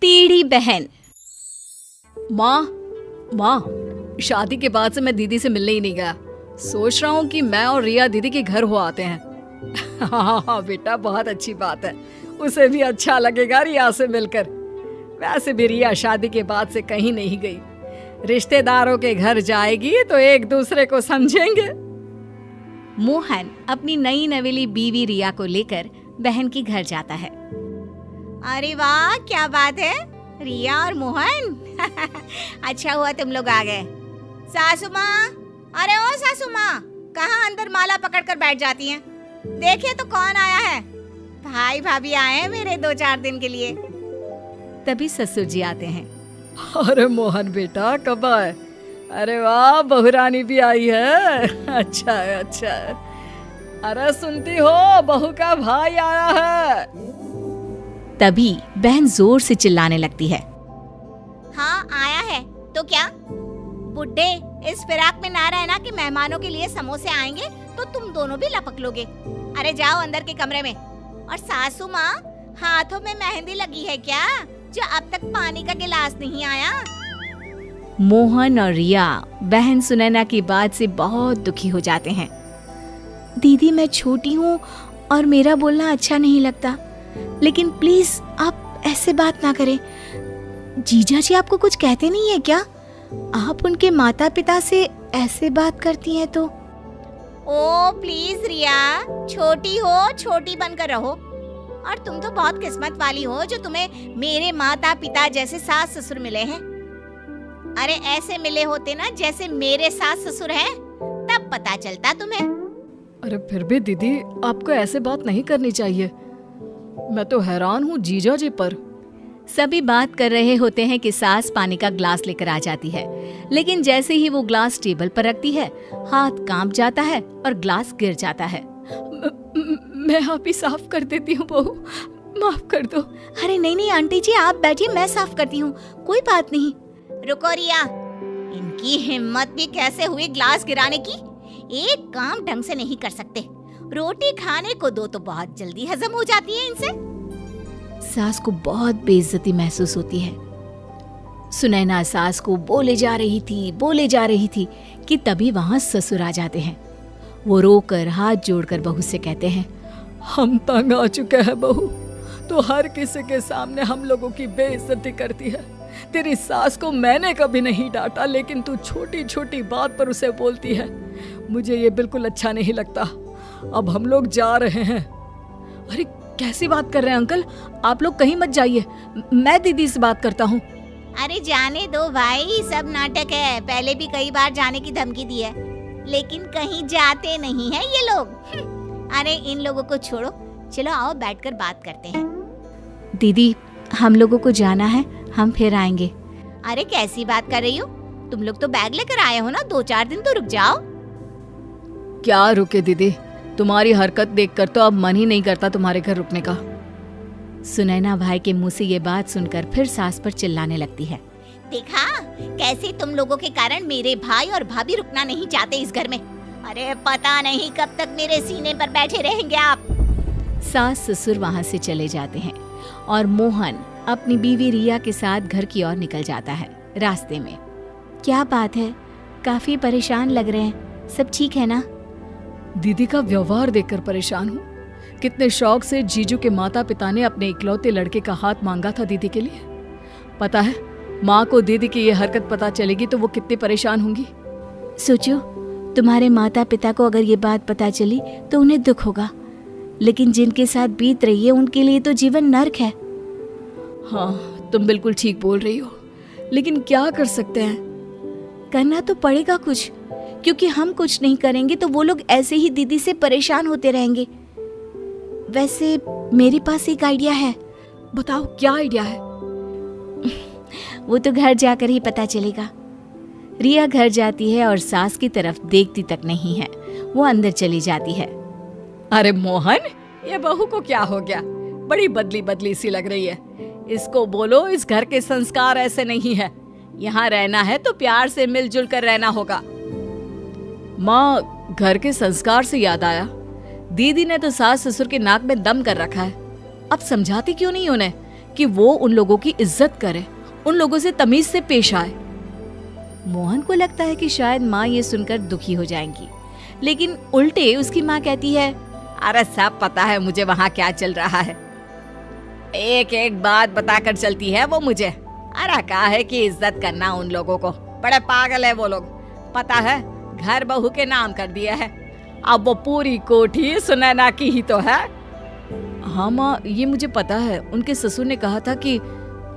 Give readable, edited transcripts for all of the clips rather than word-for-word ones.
टेढ़ी बहन। माँ, शादी के बाद से मैं दीदी से मिलने ही नहीं गया। सोच रहा हूँ कि मैं और रिया दीदी के घर हो आते हैं। हाँ बेटा, बहुत अच्छी बात है। उसे भी अच्छा लगेगा रिया से मिलकर। वैसे भी रिया शादी के बाद से कहीं नहीं गई। रिश्तेदारों के घर जाएगी तो एक दूसरे को समझेंगे। मोहन अपनी नई नवेली बीवी रिया को लेकर बहन के घर जाता है। अरे वाह, क्या बात है रिया और मोहन। अच्छा हुआ तुम लोग आ गए। सासू माँ, अरे ओ सासू माँ, कहाँ अंदर माला पकड़कर बैठ जाती हैं? देखिए तो कौन आया है। भाई भाभी आए हैं मेरे 2-4 दिन के लिए। तभी ससुर जी आते हैं। अरे मोहन बेटा, कब आए? अरे वाह, बहुरानी भी आई है। अच्छा है, अच्छा है। अरे सुनती हो, बहू का भाई आया है। तभी बहन जोर से चिल्लाने लगती है। हाँ आया है तो क्या? बुड्ढे, इस फिराक में ना रहना कि मेहमानों के लिए समोसे आएंगे तो तुम दोनों भी लपक लोगे। अरे जाओ अंदर के कमरे में। और सासू माँ, हाथों में मेहंदी लगी है क्या, जो अब तक पानी का गिलास नहीं आया? मोहन और रिया बहन सुनैना की बात से बहुत दुखी हो जाते हैं। दीदी, मैं छोटी हूँ और मेरा बोलना अच्छा नहीं लगता, लेकिन प्लीज आप ऐसे बात ना करें। जीजा जी आपको कुछ कहते नहीं है क्या? आप उनके माता पिता से ऐसे बात करती हैं तो। ओ प्लीज रिया, छोटी हो, छोटी बनकर रहो। और तुम तो बहुत किस्मत वाली हो जो तुम्हें मेरे माता पिता जैसे सास ससुर मिले हैं। अरे ऐसे मिले होते ना जैसे मेरे सास ससुर हैं, तब पता चलता तुम्हें। अरे फिर भी दीदी, आपको ऐसे बात नहीं करनी चाहिए। मैं तो हैरान हूँ जीजा जी पर। सभी बात कर रहे होते हैं कि सास पानी का ग्लास लेकर आ जाती है, लेकिन जैसे ही वो ग्लास टेबल पर रखती है, हाथ कांप जाता है और ग्लास गिर जाता है। मैं आप ही साफ कर देती हूँ बहू, माफ कर दो। अरे नहीं नहीं आंटी जी, आप बैठिए, मैं साफ करती हूँ, कोई बात नहीं। रुको रिया, इनकी हिम्मत भी कैसे हुई ग्लास गिराने की? एक काम ढंग से नहीं कर सकते। रोटी खाने को दो तो बहुत जल्दी हजम हो जाती है इनसे। सास को बहुत बेइज्जती महसूस होती है। सुनैना सास को बोले जा रही थी कि तभी वहाँ ससुर आ जाते हैं। वो रोकर हाथ जोड़कर बहू से कहते हैं, हम तंग आ चुके हैं बहू, तो हर किसी के सामने हम लोगों की बेइज्जती करती है। तेरी सास को मैंने कभी नहीं डांटा, लेकिन तू छोटी छोटी बात पर उसे बोलती है। मुझे ये बिल्कुल अच्छा नहीं लगता। अब हम लोग जा रहे हैं। अरे कैसी बात कर रहे हैं अंकल, आप लोग कहीं मत जाइए, मैं दीदी से बात करता हूँ। अरे जाने दो भाई, सब नाटक है। पहले भी कई बार जाने की धमकी दी है, लेकिन कहीं जाते नहीं है ये लोग। अरे इन लोगों को छोड़ो, चलो आओ बैठकर बात करते हैं। दीदी, हम लोगों को जाना है, हम फिर आएंगे। अरे कैसी बात कर रही हो? तुम लोग तो बैग लेकर आए हो ना, 2-4 दिन तो रुक जाओ। क्या रुके दीदी, तुम्हारी हरकत देखकर तो अब मन ही नहीं करता तुम्हारे घर रुकने का। सुनैना भाई के मुंह से ये बात सुनकर फिर सास पर चिल्लाने लगती है। देखा कैसे तुम लोगों के कारण मेरे भाई और भाभी रुकना नहीं चाहते इस घर में। अरे पता नहीं कब तक मेरे सीने पर बैठे रहेंगे आप। सास ससुर वहाँ से चले जाते हैं और मोहन अपनी बीवी रिया के साथ घर की ओर निकल जाता है। रास्ते में, क्या बात है, काफी परेशान लग रहे हैं, सब ठीक है ना? दीदी का व्यवहार देखकर परेशान हूँ। कितने शौक से जीजू के माता पिता ने अपने इकलौते लड़के का हाथ मांगा था दीदी के लिए। पता है, माँ को दीदी की ये हरकत पता चलेगी तो वो कितनी परेशान होंगी। सोचो, तुम्हारे माता पिता को अगर ये बात पता चली तो उन्हें दुख होगा, लेकिन जिनके साथ बीत रही है उनके लिए तो जीवन नर्क है। हाँ, तुम बिल्कुल ठीक बोल रही हो, लेकिन क्या कर सकते हैं? करना तो पड़ेगा कुछ, क्योंकि हम कुछ नहीं करेंगे तो वो लोग ऐसे ही दीदी से परेशान होते रहेंगे। वैसे मेरे पास एक आइडिया है। बताओ, क्या आइडिया है? वो तो घर जाकर ही पता चलेगा। रिया घर जाती है और सास की तरफ देखती तक नहीं है, वो अंदर चली जाती है। अरे मोहन, ये बहू को क्या हो गया? बड़ी बदली बदली सी लग रही है। इसको बोलो इस घर के संस्कार ऐसे नहीं है। यहाँ रहना है तो प्यार से मिलजुल कर रहना होगा। माँ, घर के संस्कार से याद आया, दीदी ने तो सास ससुर के नाक में दम कर रखा है। अब समझाती क्यों नहीं उन्हें कि वो उन लोगों की इज्जत करे, उन लोगों से तमीज से पेश आए। मोहन को लगता है कि शायद माँ ये सुनकर दुखी हो जाएंगी, लेकिन उल्टे उसकी माँ कहती है, अरे सब पता है मुझे वहाँ क्या चल रहा है, एक एक बात बताकर चलती है वो मुझे। अरे कहा है कि इज्जत करना उन लोगों को, बड़े पागल है वो लोग। पता है घर बहू के नाम कर दिया है, अब वो पूरी कोठी सुनैना की ही तो है। हाँ माँ, ये मुझे पता है। उनके ससुर ने कहा था कि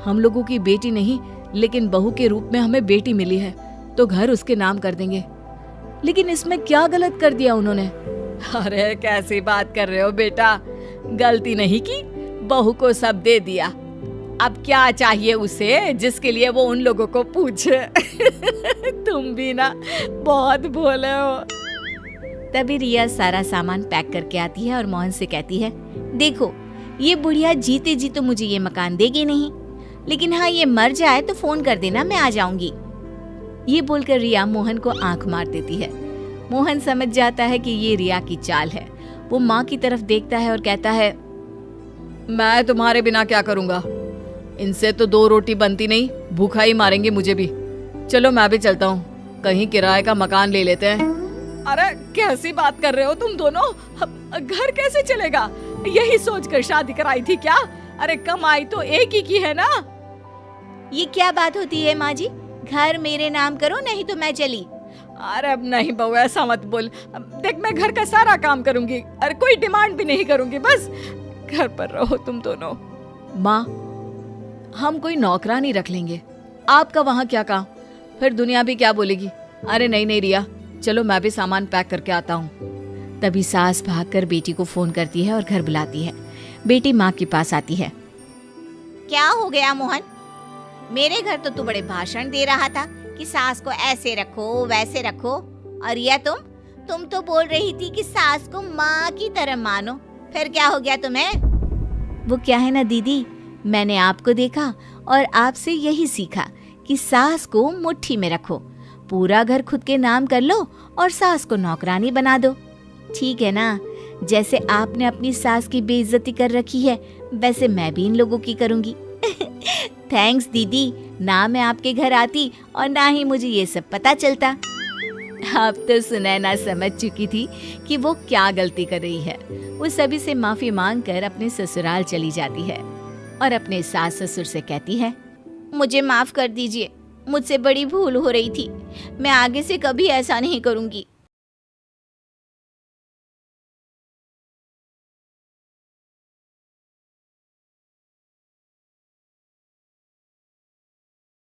हम लोगों की बेटी नहीं लेकिन बहू के रूप में हमें बेटी मिली है तो घर उसके नाम कर देंगे। लेकिन इसमें क्या गलत कर दिया उन्होंने? अरे कैसी बात कर रहे हो बेटा, गलती नहीं की, बहू को सब दे दिया। अब क्या चाहिए उसे जिसके लिए वो उन लोगों को पूछे। तुम भी ना बहुत भोले हो। तभी रिया सारा सामान पैक करके आती है और मोहन से कहती है, देखो ये बुढ़िया जीते जी तो मुझे ये मकान देगी नहीं, लेकिन हाँ ये मर जाए तो फोन कर देना, मैं आ जाऊंगी। ये बोलकर रिया मोहन को आंख मार देती है। मोहन समझ जाता है कि ये रिया की चाल है। वो माँ की तरफ देखता है और कहता है, मैं तुम्हारे बिना क्या करूंगा, इनसे तो 2 रोटी बनती नहीं, भूखा ही मारेंगे मुझे भी। चलो मैं भी चलता हूँ, कहीं किराए का मकान ले लेते हैं। अरे कैसी बात कर रहे हो तुम दोनों, घर कैसे चलेगा? यही सोचकर शादी कराई थी क्या? अरे कमाई तो एक ही की है ना। ये क्या बात होती है माँ जी, घर मेरे नाम करो नहीं तो मैं चली। अरे अब नहीं बहू, ऐसा मत बोल। देख मैं घर का सारा काम करूंगी, अरे कोई डिमांड भी नहीं करूंगी, बस घर पर रहो तुम दोनों। माँ हम कोई नौकरानी रख लेंगे, आपका वहाँ क्या काम, फिर दुनिया भी क्या बोलेगी। अरे नहीं नहीं रिया, चलो मैं भी सामान पैक करके आता हूँ। तभी सास भागकर बेटी को फोन करती है और घर बुलाती है। बेटी माँ के पास आती है। क्या हो गया मोहन, मेरे घर तो तू बड़े भाषण दे रहा था कि सास को ऐसे रखो वैसे रखो, और या तुम तो बोल रही थी कि सास को माँ की तरह मानो, फिर क्या हो गया तुम्हें? वो क्या है ना दीदी, मैंने आपको देखा और आपसे यही सीखा कि सास को मुट्ठी में रखो, पूरा घर खुद के नाम कर लो और सास को नौकरानी बना दो, ठीक है ना? जैसे आपने अपनी सास की बेइज्जती कर रखी है वैसे मैं भी इन लोगों की करूंगी। थैंक्स दीदी, ना मैं आपके घर आती और ना ही मुझे ये सब पता चलता। अब तो सुनैना समझ चुकी थी कि वो क्या गलती कर रही है। वो सभी से माफी मांगकर अपने ससुराल चली जाती है और अपने सास ससुर से कहती है, मुझे माफ कर दीजिए, मुझसे बड़ी भूल हो रही थी, मैं आगे से कभी ऐसा नहीं करूंगी।